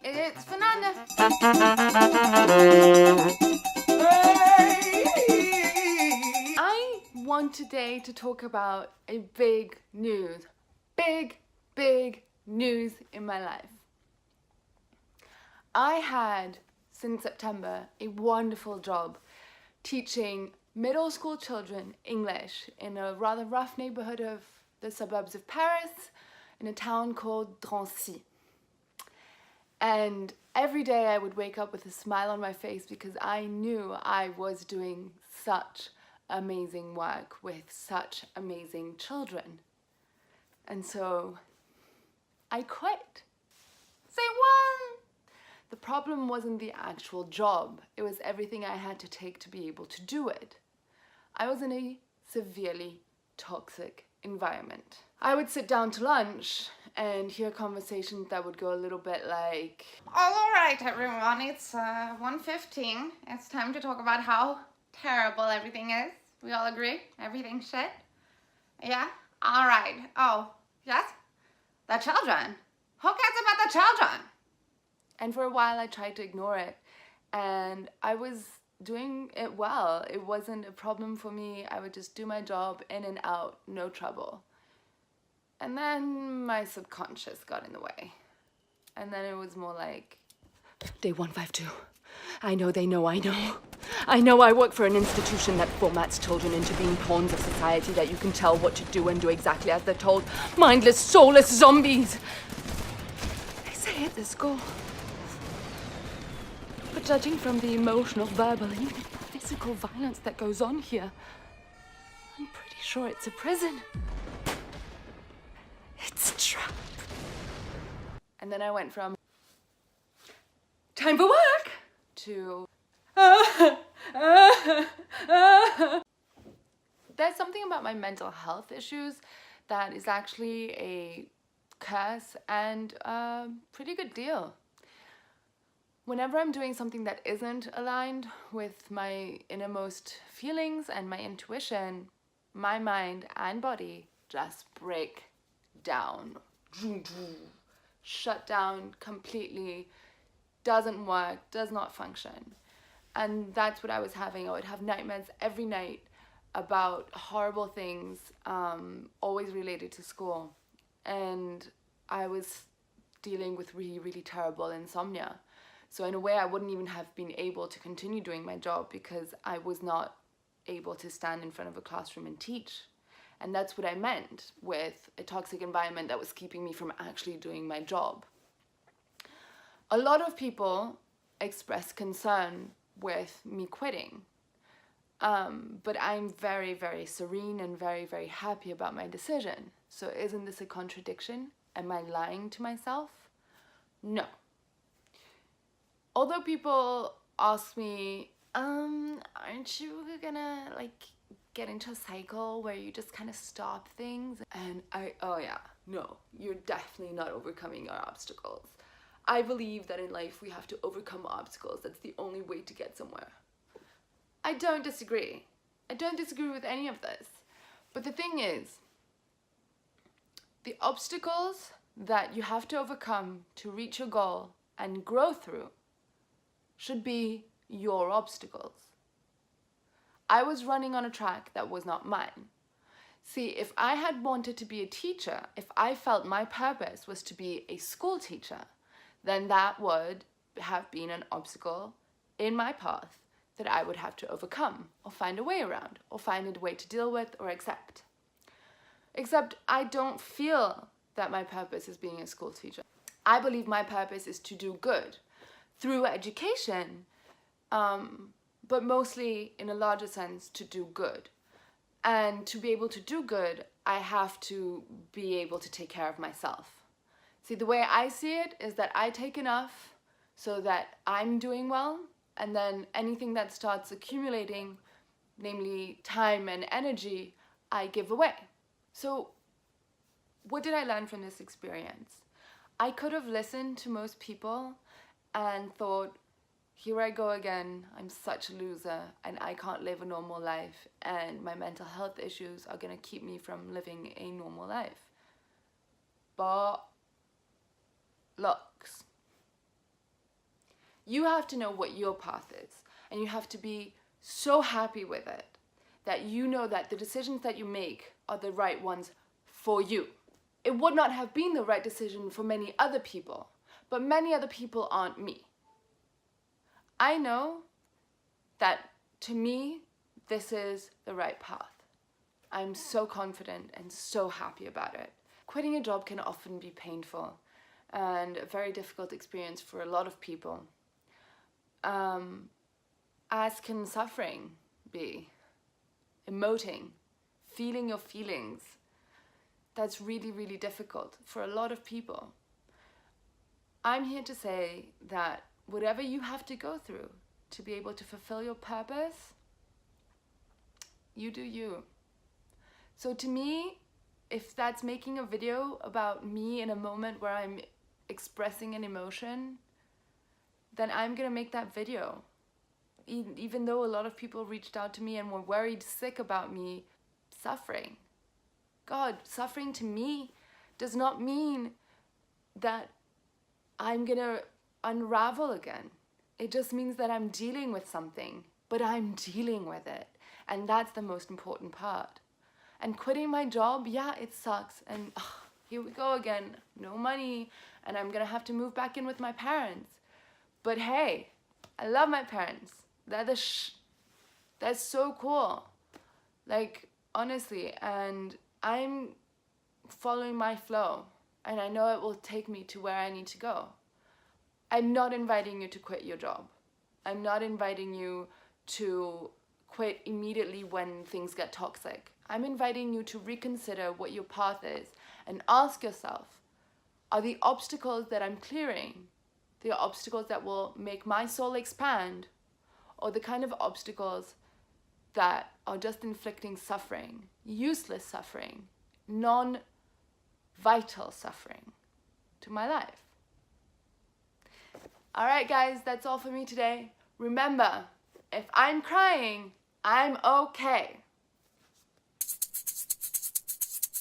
It's Fernanda. I want today to talk about a big news in my life. I had, since September, a wonderful job teaching middle school children English in a rather rough neighborhood of the suburbs of Paris, in a town called Drancy. And every day I would wake up with a smile on my face because I knew I was doing such amazing work with such amazing children. And so I quit. Say what? The problem wasn't the actual job. It was everything I had to take to be able to do it. I was in a severely toxic environment. I would sit down to lunch and hear conversations that would go a little bit like, all right, everyone, it's 1:15. It's time to talk about how terrible everything is. We all agree? Everything's shit? Yeah? All right. Oh, yes? The children. Who cares about the children? And for a while I tried to ignore it, and I was doing it well. It wasn't a problem for me. I would just do my job, in and out, no trouble. And then my subconscious got in the way. And then it was more like, Day 152. I know they know I know. I know I work for an institution that formats children into being pawns of society that you can tell what to do and do exactly as they're told. Mindless, soulless zombies. They say at the school. But judging from the emotional, verbal, and even physical violence that goes on here, I'm pretty sure it's a prison. It's a trap. And then I went from time for work to There's something about my mental health issues that is actually a curse and a pretty good deal. Whenever I'm doing something that isn't aligned with my innermost feelings and my intuition, my mind and body just break down. Shut down completely, doesn't work, does not function. And that's what I was having. I would have nightmares every night about horrible things, always related to school. And I was dealing with really, really terrible insomnia. So in a way, I wouldn't even have been able to continue doing my job because I was not able to stand in front of a classroom and teach. And that's what I meant with a toxic environment that was keeping me from actually doing my job. A lot of people express concern with me quitting. But I'm very, very serene and very, very happy about my decision. So isn't this a contradiction? Am I lying to myself? No. Although people ask me, aren't you gonna get into a cycle where you just kind of stop things? And no, you're definitely not overcoming your obstacles. I believe that in life we have to overcome obstacles. That's the only way to get somewhere. I don't disagree. I don't disagree with any of this. But the thing is, the obstacles that you have to overcome to reach your goal and grow through should be your obstacles. I was running on a track that was not mine. See, if I had wanted to be a teacher, if I felt my purpose was to be a school teacher, then that would have been an obstacle in my path that I would have to overcome or find a way around or find a way to deal with or accept. Except I don't feel that my purpose is being a school teacher. I believe my purpose is to do good through education, but mostly in a larger sense to do good. And to be able to do good, I have to be able to take care of myself. See, the way I see it is that I take enough so that I'm doing well, and then anything that starts accumulating, namely time and energy, I give away. So what did I learn from this experience? I could have listened to most people and thought, here I go again, I'm such a loser and I can't live a normal life and my mental health issues are gonna keep me from living a normal life. But looks. You have to know what your path is, and you have to be so happy with it that you know that the decisions that you make are the right ones for you. It would not have been the right decision for many other people, but many other people aren't me. I know that to me, this is the right path. I'm so confident and so happy about it. Quitting a job can often be painful and a very difficult experience for a lot of people. As can suffering be. Emoting, feeling your feelings. That's really, really difficult for a lot of people. I'm here to say that whatever you have to go through to be able to fulfill your purpose, you do you. So to me, if that's making a video about me in a moment where I'm expressing an emotion, then I'm gonna make that video. Even though a lot of people reached out to me and were worried sick about me suffering. God, suffering to me does not mean that I'm gonna unravel again. It just means that I'm dealing with something, but I'm dealing with it. And that's the most important part. And quitting my job, yeah, it sucks. And here we go again, no money, and I'm gonna have to move back in with my parents. But hey, I love my parents. That's so cool. Like, honestly, and I'm following my flow, and I know it will take me to where I need to go. I'm not inviting you to quit your job. I'm not inviting you to quit immediately when things get toxic. I'm inviting you to reconsider what your path is and ask yourself, are the obstacles that I'm clearing the obstacles that will make my soul expand, or the kind of obstacles that are just inflicting suffering, useless suffering, non-vital suffering to my life? All right, guys, that's all for me today. Remember, if I'm crying, I'm okay.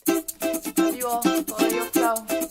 Love you all. Follow your flow.